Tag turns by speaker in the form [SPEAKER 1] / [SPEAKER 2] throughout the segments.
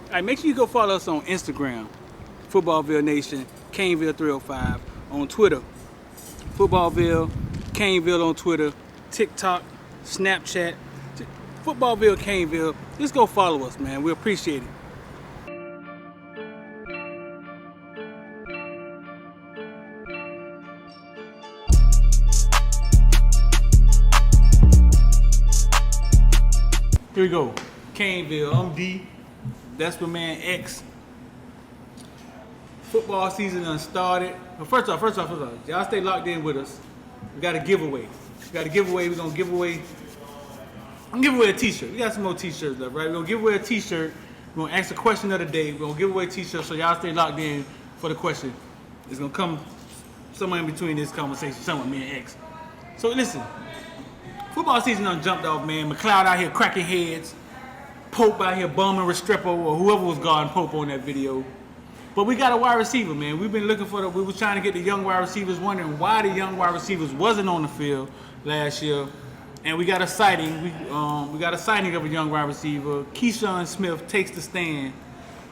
[SPEAKER 1] All right, make sure you go follow us on Instagram, Footballville Nation, Caneville 305, on Twitter, Footballville, Caneville on Twitter, TikTok, Snapchat, Footballville, Caneville. Just go follow us, man. We appreciate it. Here we go. Caneville, I'm D. That's my man X. Football season done started. But first off, y'all stay locked in with us. We got a giveaway. We're gonna give away a t-shirt. We got some more t-shirts left, right? We're gonna give away a t-shirt. We're gonna ask the question of the day. We're gonna give away a t-shirt, so y'all stay locked in for the question. It's gonna come somewhere in between this conversation, somewhere me and X. So listen, football season done jumped off, man. McLeod out here cracking heads. Pope out here bumming Restrepo or whoever was guarding Pope on that video. But we got a wide receiver, man. We've been looking for we was trying to get the young wide receivers, wondering why the young wide receivers wasn't on the field last year. And we got a sighting. We got a sighting of a young wide receiver. Keyshawn Smith takes the stand,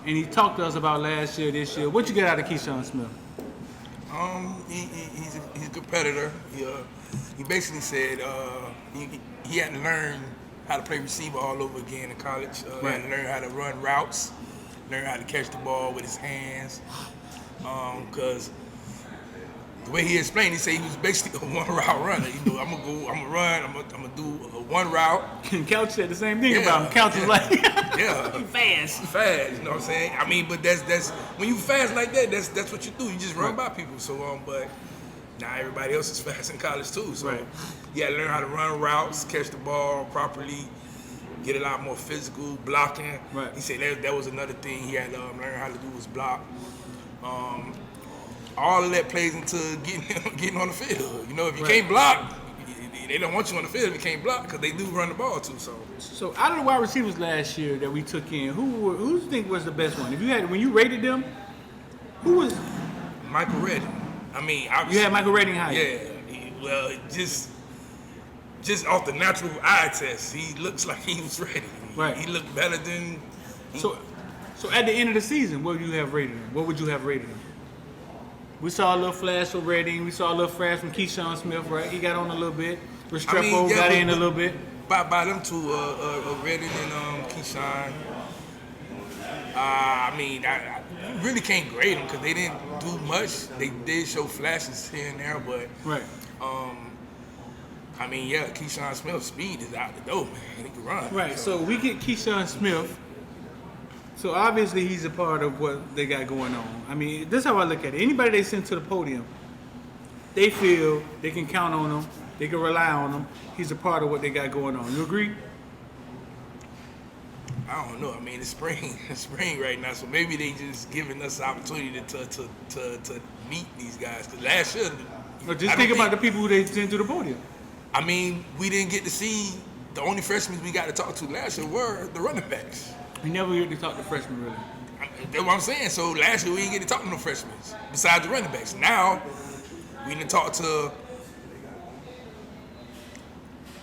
[SPEAKER 1] and he talked to us about last year, this year. What you get out of Keyshawn Smith?
[SPEAKER 2] He's a competitor. He basically said he had to learn how to play receiver all over again in college. He had to learn how to run routes, learn how to catch the ball with his hands. Because the way he explained, he said he was basically a one-route runner. You know, I'm gonna run, I'm gonna do a one route.
[SPEAKER 1] And Couch said the same thing about him. Couch was like,
[SPEAKER 2] yeah,
[SPEAKER 1] he fast.
[SPEAKER 2] Fast, you know what I'm saying? I mean, but that's when you fast like that, that's what you do. You just run by people. So but now everybody else is fast in college too. So you gotta learn how to run routes, catch the ball properly, get a lot more physical, blocking.
[SPEAKER 1] Right.
[SPEAKER 2] He said that was another thing he had to learn how to do was block. All of that plays into getting on the field. You know, if you can't block, they don't want you on the field if you can't block because they do run the ball too.
[SPEAKER 1] So out of the wide receivers last year that we took in, who do you think was the best one? If you had, when you rated them, who was?
[SPEAKER 2] Michael Redding. I mean,
[SPEAKER 1] you had Michael Redding high.
[SPEAKER 2] Yeah. Just off the natural eye test, he looks like he was ready.
[SPEAKER 1] Right.
[SPEAKER 2] He looked better than.
[SPEAKER 1] So at the end of the season, what would you have rated him? What would you have rated him? We saw a little flash from Redding. We saw a little flash from Keyshawn Smith, right? He got on a little bit. Restrepo got in a little bit.
[SPEAKER 2] By them two, Redding and Keyshawn. I mean, I really can't grade them because they didn't do much. They did show flashes here and there, but I mean, Keyshawn Smith's speed is out the door, man. He can run.
[SPEAKER 1] Right. So we get Keyshawn Smith. So obviously he's a part of what they got going on. I mean, this is how I look at it. Anybody they send to the podium, they feel they can count on him, they can rely on him. He's a part of what they got going on. You agree?
[SPEAKER 2] I don't know. I mean, it's spring right now, so maybe they just giving us the opportunity to meet these guys. Because last year,
[SPEAKER 1] just think about the people who they sent to the podium.
[SPEAKER 2] I mean, we didn't get to see the only freshmen we got to talk to last year were the running backs.
[SPEAKER 1] We never get to talk to freshmen, really.
[SPEAKER 2] That's what I'm saying. So last year we didn't get to talk to no freshmen besides the running backs. Now we didn't talk to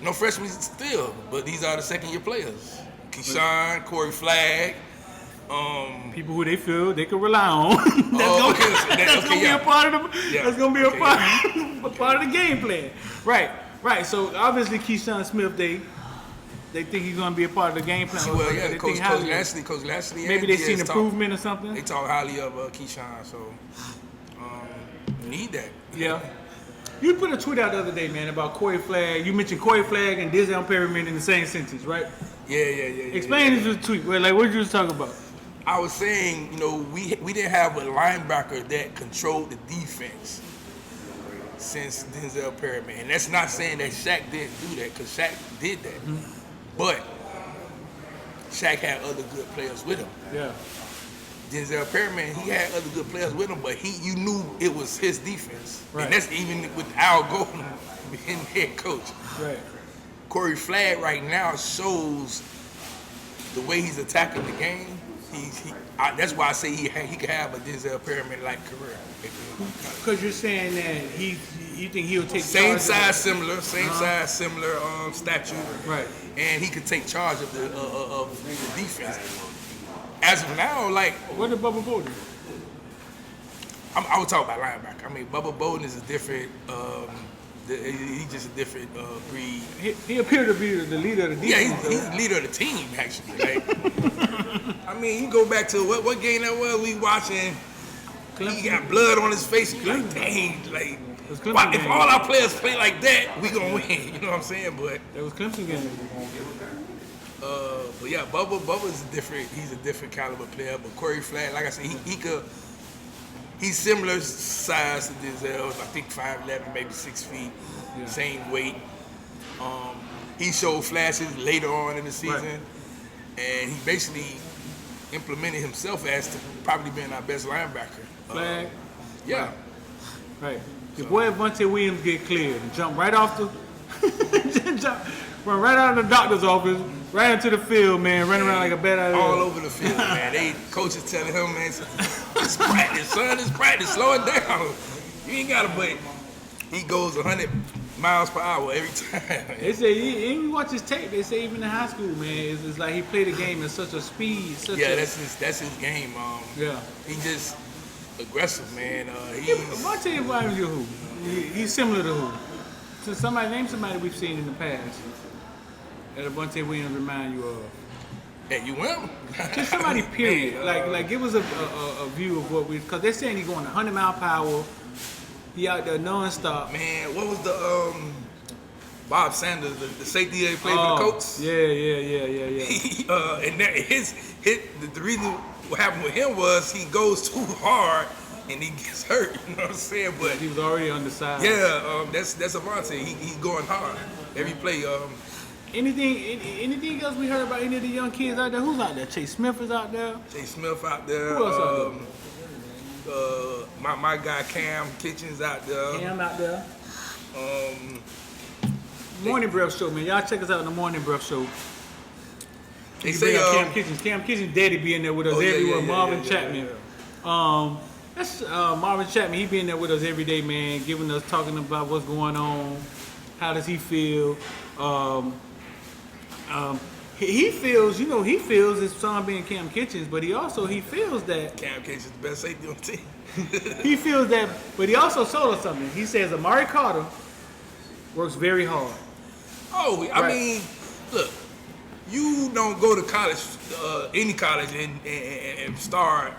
[SPEAKER 2] no freshmen still, but these are the second-year players. Keyshawn, Corey Flagg.
[SPEAKER 1] People who they feel they can rely on. That's gonna be a part of the. That's gonna be a part of the game plan. Right. So obviously Keyshawn Smith, they think he's going to be a part of the game plan.
[SPEAKER 2] Well, yeah, Coach Lashley.
[SPEAKER 1] Maybe they seen improvement or something.
[SPEAKER 2] They talk highly of Keyshawn, so need that.
[SPEAKER 1] Yeah. You put a tweet out the other day, man, about Corey Flagg. You mentioned Corey Flagg and Denzel Perryman in the same sentence, right?
[SPEAKER 2] Yeah.
[SPEAKER 1] Explain this tweet. Like, what did you just talk about?
[SPEAKER 2] I was saying, you know, we didn't have a linebacker that controlled the defense since Denzel Perryman. And that's not saying that Shaq didn't do that, because Shaq did that. Mm-hmm. But Shaq had other good players with him.
[SPEAKER 1] Yeah.
[SPEAKER 2] Denzel Perryman, he had other good players with him, but you knew it was his defense. Right. And that's even with Al Golden being head coach.
[SPEAKER 1] Right.
[SPEAKER 2] Corey Flagg right now shows the way he's attacking the game. That's why I say he could have a Denzel Perryman-like career.
[SPEAKER 1] Because you're saying that you think he'll take
[SPEAKER 2] same size, similar stature.
[SPEAKER 1] Right.
[SPEAKER 2] And he could take charge of the defense. as of now, like
[SPEAKER 1] What did Bubba Bolden?
[SPEAKER 2] I would talk about linebacker. I mean, Bubba Bolden is a different. He's just a different breed.
[SPEAKER 1] He appeared to be the leader of the
[SPEAKER 2] Yeah,
[SPEAKER 1] defense.
[SPEAKER 2] he's the leader of the team, actually. Like, I mean, you go back to what game that was we watching. He got blood on his face. You're like, dang, like, if all our players play like that, we gonna win. You know what I'm saying? But
[SPEAKER 1] that was Clemson game.
[SPEAKER 2] But yeah, Bubba's different. He's a different caliber player. But Corey Flatt, like I said, he could. He's similar size to Denzel. I think 5'11", maybe 6 feet, same weight. He showed flashes later on in the season, and he basically implemented himself as to probably being our best linebacker.
[SPEAKER 1] Flag.
[SPEAKER 2] Yeah.
[SPEAKER 1] Right. Your boy Vontae Williams get cleared and jump right off the, run right out of the doctor's office, right into the field, man, running around like a bad idea.
[SPEAKER 2] All over the field, man. They coaches telling him, man, it's practice, son. It's practice. Slow it down. You ain't got to, but he goes 100 miles per hour every time.
[SPEAKER 1] They say, you watch his tape, they say even in high school, man, it's like he played the game at such a speed.
[SPEAKER 2] That's his game. He just aggressive, man.
[SPEAKER 1] Vontae reminds you of who? He's similar to who? So name somebody we've seen in the past that Vontae Williams remind you of.
[SPEAKER 2] Hey, you will?
[SPEAKER 1] Just somebody, period. Like give us a view of what because they're saying he's going 100 mile per hour. He out there non-stop.
[SPEAKER 2] Man, what was the Bob Sanders, the safety that played for the Colts?
[SPEAKER 1] Yeah.
[SPEAKER 2] And the reason what happened with him was he goes too hard and he gets hurt. You know what I'm saying? But
[SPEAKER 1] he was already on the side.
[SPEAKER 2] Yeah, that's Avante. He's going hard every play.
[SPEAKER 1] Anything else we heard about any of the young kids out there? Who's out there? Chase Smith is out there.
[SPEAKER 2] Chase Smith out there.
[SPEAKER 1] Who else out there?
[SPEAKER 2] My guy Cam Kitchens out there.
[SPEAKER 1] Cam out there. Morning Breath Show, man. Y'all check us out on the Morning Breath Show.
[SPEAKER 2] They say
[SPEAKER 1] Cam Kitchens' daddy be in there with us everywhere. Marvin Chapman. That's Marvin Chapman. He be in there with us every day, man, giving us, talking about what's going on. How does he feel? He feels his son being Cam Kitchens, but he feels that
[SPEAKER 2] Cam Kitchens is the best safety on the team.
[SPEAKER 1] He feels that, but he also told us something. He says Amari Carter works very hard.
[SPEAKER 2] Oh, I mean, look, you don't go to college, any college, and start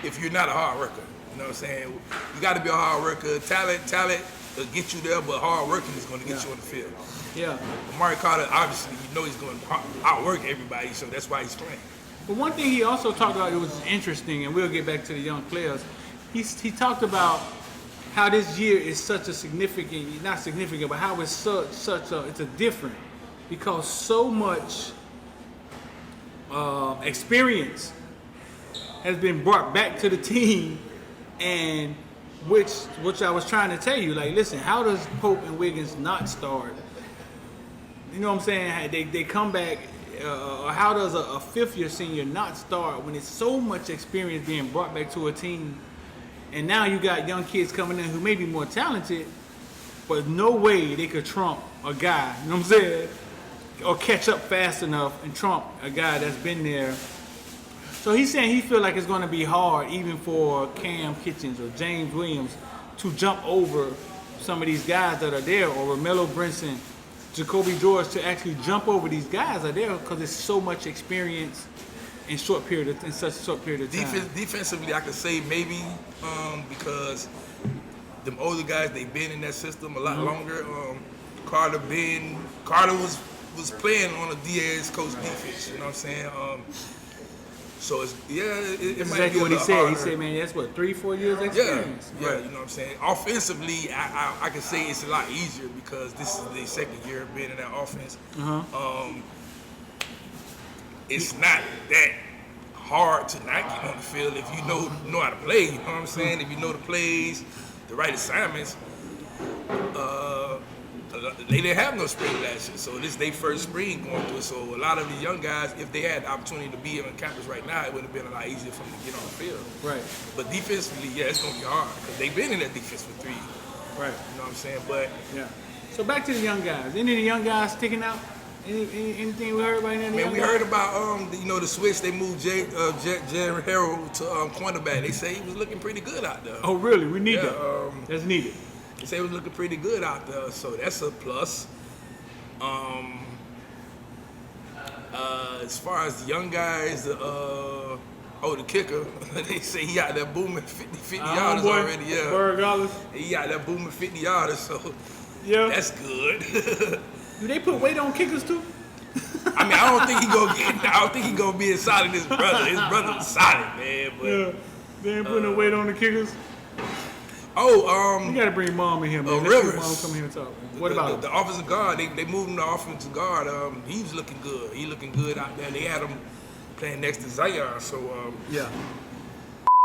[SPEAKER 2] if you're not a hard worker. You know what I'm saying? You got to be a hard worker. Talent will get you there, but hard working is going to get you on the field.
[SPEAKER 1] Yeah.
[SPEAKER 2] Amari Carter, obviously, he's going to outwork everybody, so that's why he's playing.
[SPEAKER 1] But one thing he also talked about, it was interesting, and we'll get back to the young players. He talked about how this year is such a significant, not significant, but how it's it's a different, because so much experience has been brought back to the team, and which I was trying to tell you, like, listen, how does Pope and Wiggins not start? You know what I'm saying? They come back. How does a fifth-year senior not start when it's so much experience being brought back to a team? And now you got young kids coming in who may be more talented, but no way they could trump a guy, you know what I'm saying? Or catch up fast enough and trump a guy that's been there. So he's saying he feels like it's going to be hard even for Cam Kitchens or James Williams to jump over some of these guys that are there, or Romello Brinson, Jacoby George, to actually jump over these guys are there because it's so much experience in such a short period of time.
[SPEAKER 2] Defensively, I could say maybe because them older guys, they've been in that system a lot longer. Carter was playing on a Diaz coach defense. You know what I'm saying? So it's it might
[SPEAKER 1] exactly
[SPEAKER 2] be
[SPEAKER 1] what he said.
[SPEAKER 2] harder.
[SPEAKER 1] He said, man, that's what 3-4 years experience.
[SPEAKER 2] Yeah, you know what I'm saying. Offensively, I can say it's a lot easier because this is the second year of being in that offense. It's not that hard to not get on the field if you know how to play. You know what I'm saying? If you know the plays, the right assignments. They didn't have no spring last year, so this is their first spring going through it. So a lot of the young guys, if they had the opportunity to be on campus right now, it would have been a lot easier for them to get on the field.
[SPEAKER 1] Right.
[SPEAKER 2] But defensively, it's going to be hard because they've been in that defense for 3 years.
[SPEAKER 1] Right.
[SPEAKER 2] You know what I'm saying? But
[SPEAKER 1] yeah. So back to the young guys. Any of the young guys sticking out? Anything we heard about any of the
[SPEAKER 2] Man,
[SPEAKER 1] young
[SPEAKER 2] we
[SPEAKER 1] guys?
[SPEAKER 2] heard about the switch. They moved Jared Harrell to cornerback. They say he was looking pretty good out there.
[SPEAKER 1] Oh, really? We need
[SPEAKER 2] Yeah,
[SPEAKER 1] that. That's needed.
[SPEAKER 2] They say he was looking pretty good out there, so that's a plus. As far as the young guys, the kicker, they say he out there booming 50 yarders already. Yeah,
[SPEAKER 1] Burgers.
[SPEAKER 2] he out there booming 50 yarders, so
[SPEAKER 1] Yeah.
[SPEAKER 2] that's good.
[SPEAKER 1] Do they put weight on kickers too?
[SPEAKER 2] I mean, I don't think he gonna be as solid as his brother. His brother's solid, man. But
[SPEAKER 1] Yeah. They ain't putting no weight on the kickers.
[SPEAKER 2] oh,
[SPEAKER 1] You gotta bring mom in here, man. Let's
[SPEAKER 2] Rivers.
[SPEAKER 1] get mom come here and talk. What about
[SPEAKER 2] the offensive guard? They moved him to offensive guard. He was looking good. He looking good out there. They had him playing next to Zion. So
[SPEAKER 1] Yeah.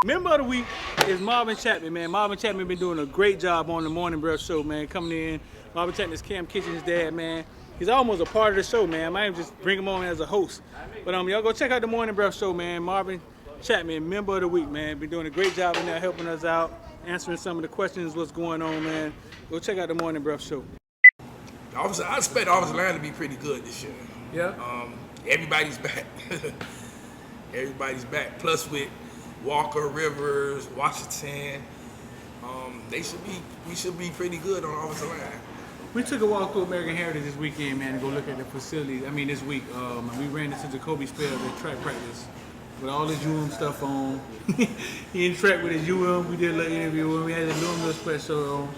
[SPEAKER 1] Member of the week is Marvin Chapman, man. Marvin Chapman been doing a great job on the Morning Breath Show, man. Coming in. Marvin Chapman is Cam Kitchen's dad, man. He's almost a part of the show, man. I might just bring him on as a host. But y'all go check out the Morning Breath Show, man. Marvin Chapman, member of the week, man. Been doing a great job in there, helping us out, answering some of the questions, what's going on, man. Go check out the Morning Breath Show.
[SPEAKER 2] I expect the offensive line to be pretty good this year.
[SPEAKER 1] Yeah.
[SPEAKER 2] Everybody's back. Everybody's back. Plus with Walker, Rivers, Washington, we should be pretty good on the offensive line.
[SPEAKER 1] We took a walk through American Heritage this weekend, man, to go look at the facility. I mean, this week. And we ran into Jacoby Spells at track practice with all his UM stuff on. He in track with his UM. We did a little interview with him. We had a little special on.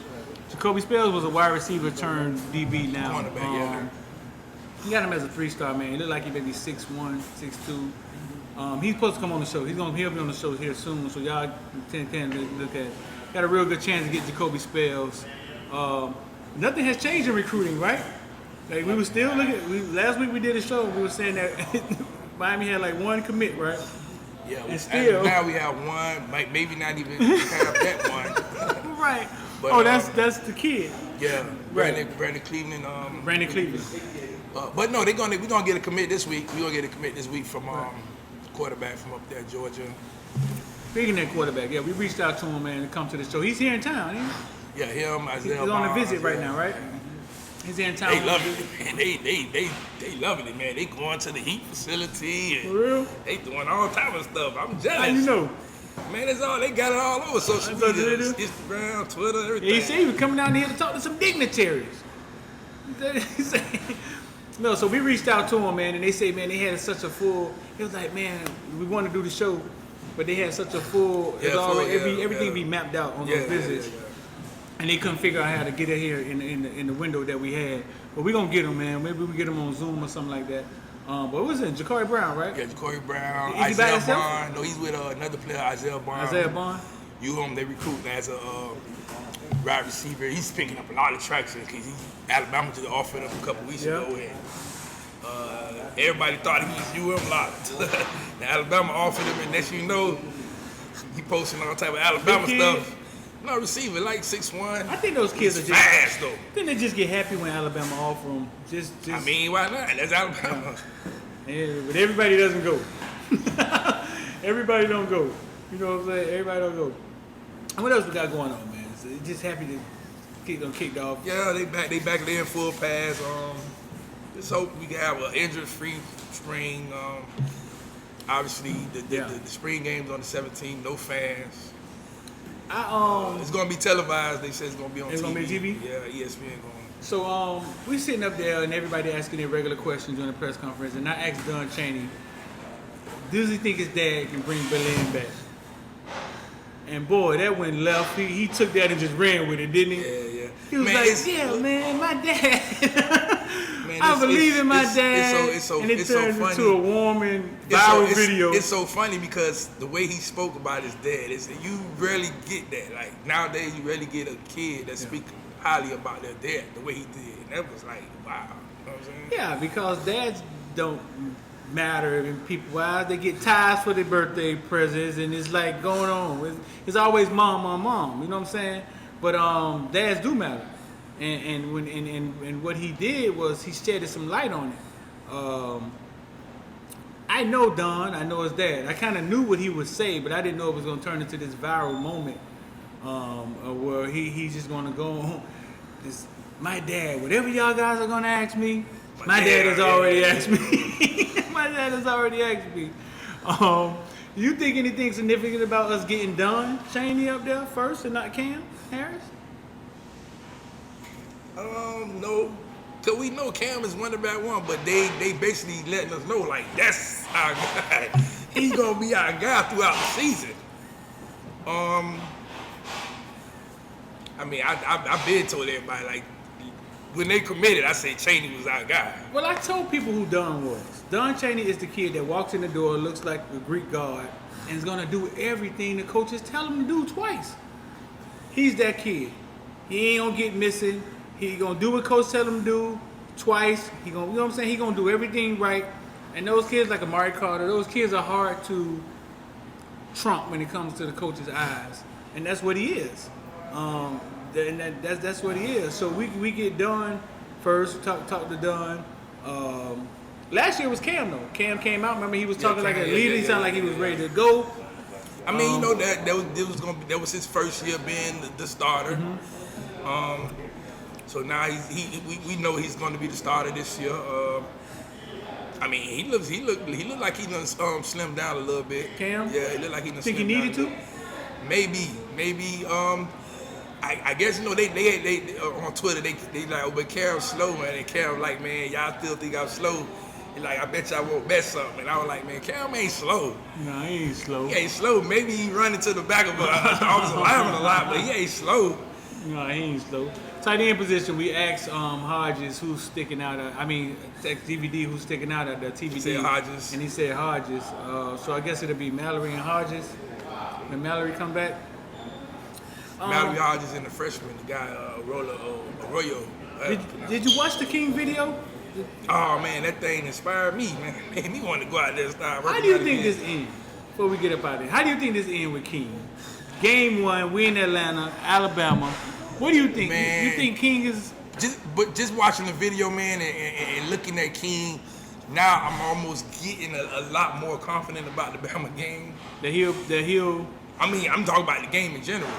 [SPEAKER 1] Jacoby Spells was a wide receiver turned DB now.
[SPEAKER 2] Cornerback, yeah.
[SPEAKER 1] He got him as a 3-star, man. He looked like he maybe 6'1", 6'2". He's supposed to come on the show. He'll be on the show here soon, so y'all can look at. Got a real good chance to get Jacoby Spells. Nothing has changed in recruiting, right? Like we were still looking. Last week we did a show. We were saying that Miami had like one commit, right?
[SPEAKER 2] Yeah.
[SPEAKER 1] And still,
[SPEAKER 2] now we have one, maybe not even have that one.
[SPEAKER 1] right.
[SPEAKER 2] But,
[SPEAKER 1] that's the kid.
[SPEAKER 2] Yeah.
[SPEAKER 1] Right.
[SPEAKER 2] Brandon Cleveland.
[SPEAKER 1] Brandon Cleveland.
[SPEAKER 2] But no, we're gonna get a commit this week. We're gonna get a commit this week from quarterback from up there, Georgia.
[SPEAKER 1] Speaking of that quarterback, yeah, we reached out to him, man, to come to the show. He's here in town, ain't he?
[SPEAKER 2] Yeah, him, Isaiah.
[SPEAKER 1] He's on a visit right
[SPEAKER 2] yeah.
[SPEAKER 1] now, right? He's in town.
[SPEAKER 2] They loving it, man. They loving it, man. They going to the heat facility and
[SPEAKER 1] For real?
[SPEAKER 2] they doing all type of stuff. I'm jealous.
[SPEAKER 1] How you know?
[SPEAKER 2] Man, it's all they got it all over social
[SPEAKER 1] That's
[SPEAKER 2] media,
[SPEAKER 1] what they do?
[SPEAKER 2] Instagram, Twitter, everything.
[SPEAKER 1] Yeah, he said he was coming down here to talk to some dignitaries. He said, no, so we reached out to him, man, and they say, man, they had such a full. It was like, man, we want to do the show, but they had such a full.
[SPEAKER 2] Yeah,
[SPEAKER 1] everything be mapped out on those visits, and they couldn't figure out how to get it here in the window that we had. But we gonna get him, man. Maybe we get him on Zoom or something like that. But what was it? Ja'Cory Brown, right?
[SPEAKER 2] Yeah, Ja'Cory Brown,
[SPEAKER 1] Is he by
[SPEAKER 2] Isaiah
[SPEAKER 1] himself?
[SPEAKER 2] Bond. No, he's with another player, Isaiah Bond.
[SPEAKER 1] Isaiah Bond.
[SPEAKER 2] They recruit him as a wide receiver. He's picking up a lot of traction because Alabama just offered him a couple weeks ago, and everybody thought he was UM locked. Now Alabama offered him, and next you know, he posting all type of Alabama stuff. No receiver, like 6'1".
[SPEAKER 1] I think those kids are just
[SPEAKER 2] fast though.
[SPEAKER 1] I think they just get happy when Alabama offer them. Just.
[SPEAKER 2] I mean, why not? That's Alabama.
[SPEAKER 1] Yeah, but everybody doesn't go. Everybody don't go. You know what I'm saying? Everybody don't go. And what else we got going on, man? So just happy to get them kicked off.
[SPEAKER 2] Yeah, they back there in full pass. Just hope we can have an injury-free spring. Obviously, the spring game's on the 17th. No fans. It's gonna be televised. They said it's gonna be on TV.
[SPEAKER 1] It's gonna be TV?
[SPEAKER 2] Yeah, ESPN going.
[SPEAKER 1] So we sitting up there and everybody asking their regular questions during the press conference, and I asked Don Chaney, does he think his dad can bring Berlin back? And boy, that went left. He took that and just ran with it, didn't he?
[SPEAKER 2] Yeah.
[SPEAKER 1] He was man, my dad.
[SPEAKER 2] Man,
[SPEAKER 1] I believe in my dad.
[SPEAKER 2] And
[SPEAKER 1] it turned
[SPEAKER 2] funny.
[SPEAKER 1] into a warming viral video.
[SPEAKER 2] It's so funny because the way he spoke about his dad is that you rarely get that. Like nowadays, you rarely get a kid that speaks highly about their dad the way he did. And that was like, wow. You know what I'm saying?
[SPEAKER 1] Yeah, because dads don't matter in people's eyes. They get ties for their birthday presents, and it's like going on. It's always mom. You know what I'm saying? But dads do matter. And what he did was he shedded some light on it. I know Don, I know his dad. I kind of knew what he would say, but I didn't know it was going to turn into this viral moment where he's just going to go on. My dad, whatever y'all guys are going to ask me, My dad has already asked me. My dad has already asked me. You think anything significant about us getting done? Chaney up there first and not Cam Harris?
[SPEAKER 2] No. Cause we know Cam is running back one, but they basically letting us know like that's our guy. He's gonna be our guy throughout the season. I mean, I've been told everybody like when they committed, I said Chaney was our guy.
[SPEAKER 1] Well, I told people who Don was. Don Chaney is the kid that walks in the door, looks like a Greek god, and is gonna do everything the coaches tell him to do twice. He's that kid. He ain't gonna get missing. He gonna do what coach tell him to do twice. He gonna, you know what I'm saying? He gonna do everything right. And those kids like Amari Carter, those kids are hard to trump when it comes to the coach's eyes, and that's what he is. And that's what he is. So we get Dunn first. Talk to Dunn. Last year was Cam though. Cam came out. Remember he was talking like a leader. He sounded like he was ready to go.
[SPEAKER 2] I mean, you know that was his first year being the starter. Mm-hmm. So now we know he's going to be the starter this year. I mean, he looked like he done slimmed down a little bit.
[SPEAKER 1] Cam?
[SPEAKER 2] Yeah, he looked like he done
[SPEAKER 1] think
[SPEAKER 2] slimmed
[SPEAKER 1] he needed
[SPEAKER 2] down
[SPEAKER 1] to?
[SPEAKER 2] Maybe. I guess, you know, they on Twitter, they like, oh, but Cam's slow, man. And Cam like, man, y'all still think I'm slow. He like, I bet y'all won't bet something. And I was like, man, Cam ain't slow.
[SPEAKER 1] No, he ain't slow.
[SPEAKER 2] He ain't slow. Maybe he running to the back of an offensive lineman a lot, but he ain't slow.
[SPEAKER 1] No, he ain't slow. Tight end position, we asked Hodges who's sticking out. DVD who's sticking out at the TVD.
[SPEAKER 2] He said Hodges.
[SPEAKER 1] And he said Hodges. So I guess it'll be Mallory and Hodges. When Mallory come back.
[SPEAKER 2] Mallory Hodges and the freshman, the guy Arroyo.
[SPEAKER 1] Did you watch the King video?
[SPEAKER 2] Oh man, that thing inspired me, man. Made me want to go out there and start working.
[SPEAKER 1] How do you think this ends? Before we get up out of here, how do you think this ends with King? Game 1, we in Atlanta, Alabama. What do you think?
[SPEAKER 2] Man,
[SPEAKER 1] you think King is
[SPEAKER 2] just watching the video, man, and looking at King. Now I'm almost getting a lot more confident about the Bama game.
[SPEAKER 1] That he'll.
[SPEAKER 2] I mean, I'm talking about the game in general.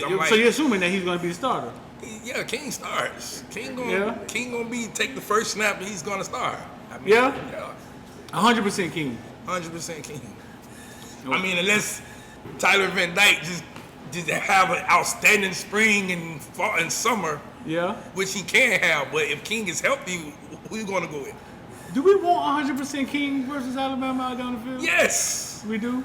[SPEAKER 2] I'm like,
[SPEAKER 1] so you're assuming that he's going to be the starter?
[SPEAKER 2] Yeah, King starts. King gonna take the first snap and he's gonna start. I mean,
[SPEAKER 1] yeah. 100% King.
[SPEAKER 2] 100% King. Okay. I mean, unless Tyler Van Dyke just have an outstanding spring and fall and summer.
[SPEAKER 1] Yeah. Which
[SPEAKER 2] he can have, but if King is healthy, who you gonna go with?
[SPEAKER 1] Do we want 100% King versus Alabama out down the field?
[SPEAKER 2] Yes.
[SPEAKER 1] We do?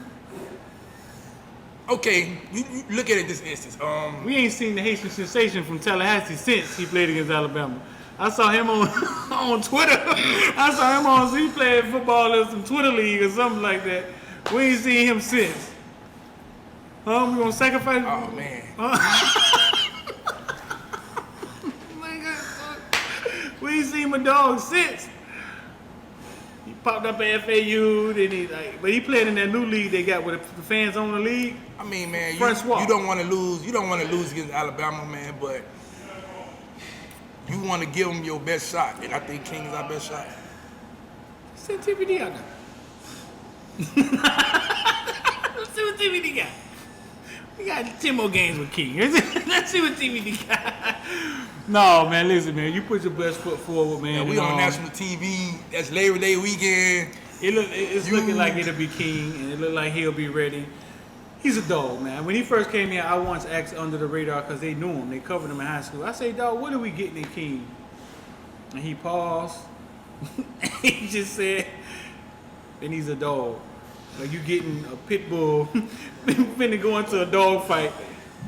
[SPEAKER 2] Okay, you look at it this instance.
[SPEAKER 1] We ain't seen the Haitian sensation from Tallahassee since he played against Alabama. I saw him on Twitter. I saw him he played football in some Twitter league or something like that. We ain't seen him since. We gonna sacrifice?
[SPEAKER 2] Oh man.
[SPEAKER 1] We ain't seen my dog since. He popped up at FAU, then but he played in that new league they got with the fans on the league.
[SPEAKER 2] I mean, man, you don't want to lose. You don't want to lose against Alabama, man, but you want to give them your best shot, and I think King is our best shot.
[SPEAKER 1] Send TVD out there. Let's see what TVD got. We got 10 more games with King. Let's see what TVD got. No, man, listen, man. You put your best foot forward, man.
[SPEAKER 2] Yeah, we on national TV. That's Labor Day weekend.
[SPEAKER 1] It's looking like it'll be King, and it look like he'll be ready. He's a dog, man. When he first came here, I once asked under the radar because they knew him. They covered him in high school. I say, dog, what are we getting in King? And he paused. He just said, and he's a dog. Like you getting a pit bull, finna go into a dog fight.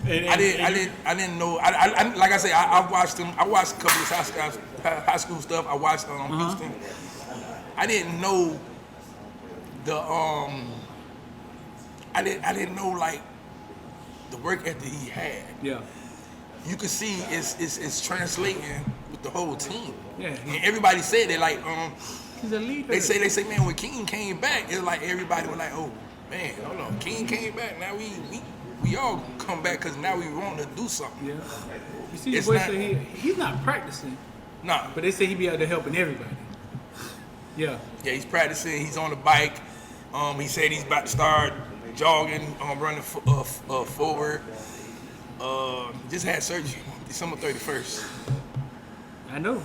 [SPEAKER 2] I didn't know. I like I say, I watched him. I watched a couple of high school stuff. I watched Houston. I didn't know the I didn't know like the work ethic he had.
[SPEAKER 1] Yeah.
[SPEAKER 2] You could see it's translating with the whole team.
[SPEAKER 1] Yeah.
[SPEAKER 2] And everybody said that like
[SPEAKER 1] he's a leader.
[SPEAKER 2] They say man, when King came back, it's like everybody was like, oh man, hold on, King came back. Now we all come back because now we want to do something.
[SPEAKER 1] Yeah. You see, the boy said he's not practicing.
[SPEAKER 2] Nah.
[SPEAKER 1] But they say he be out there helping everybody. Yeah.
[SPEAKER 2] Yeah, he's practicing. He's on the bike. He said he's about to start jogging, running forward. Just had surgery December 31st.
[SPEAKER 1] I know.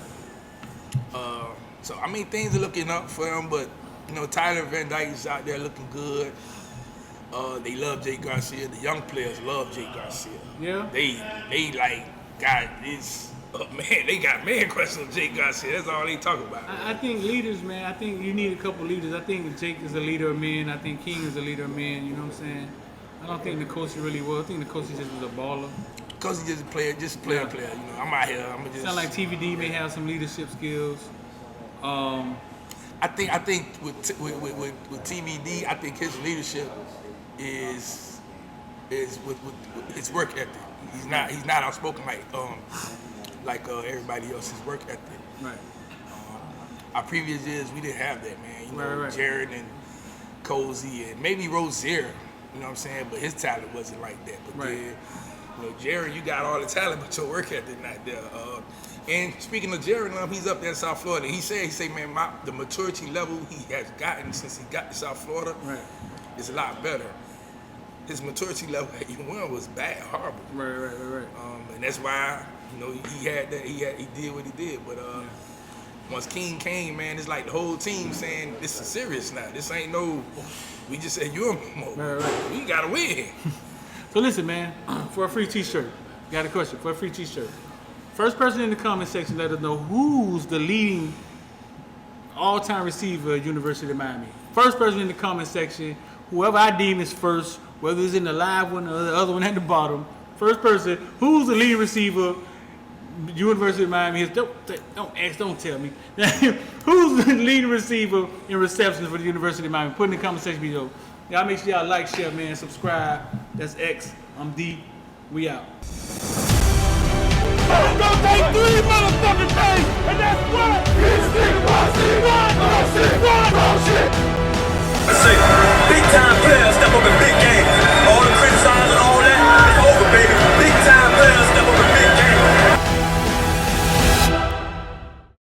[SPEAKER 2] So I mean, things are looking up for him, but you know, Tyler Van Dyke is out there looking good. They love Jay Garcia. The young players love Jay Garcia.
[SPEAKER 1] Yeah.
[SPEAKER 2] They like got this. Man, they got man crush on Jay Garcia. That's all they talk about.
[SPEAKER 1] I think leaders, man. I think you need a couple leaders. I think Jake is a leader of men. I think King is a leader of men. You know what I'm saying? I don't think Nicosi really was. I think Nicosi just was a baller.
[SPEAKER 2] Because he just a player. You know, I'm out here. I'm just.
[SPEAKER 1] Sound like TVD may have some leadership skills.
[SPEAKER 2] I think with TVD, I think his leadership is with his work ethic. He's not outspoken like everybody else's work ethic.
[SPEAKER 1] Right.
[SPEAKER 2] Our previous years, we didn't have that, man. You know,
[SPEAKER 1] Right.
[SPEAKER 2] Jared and Cozy and maybe Rozier, you know what I'm saying? But his talent wasn't like that. But
[SPEAKER 1] Right.
[SPEAKER 2] then, you know, Jared, you got all the talent, but your work ethic not there. And speaking of Jared, he's up there in South Florida. He said, man, the maturity level he has gotten since he got to South Florida is a lot better. His maturity level at U1 was bad, horrible.
[SPEAKER 1] Right.
[SPEAKER 2] And that's why, you know, he had that. He did what he did. But once King came, man, it's like the whole team saying this is serious now. This ain't no. We just said you're more.
[SPEAKER 1] Right.
[SPEAKER 2] We gotta win.
[SPEAKER 1] So listen, man, for a free T-shirt, got a question for a free T-shirt. First person in the comment section, let us know who's the leading all-time receiver at University of Miami. First person in the comment section, whoever I deem is first, whether it's in the live one or the other one at the bottom. First person, who's the leading receiver? University of Miami. Don't tell me. Who's the leading receiver in receptions for the University of Miami? Put in the comment section below. Y'all make sure y'all like, share, man, subscribe. That's X. I'm D. We out.
[SPEAKER 3] It's gonna take 3 motherfucking days, and that's what this nigga bullshit. I say, big time players step up in big games.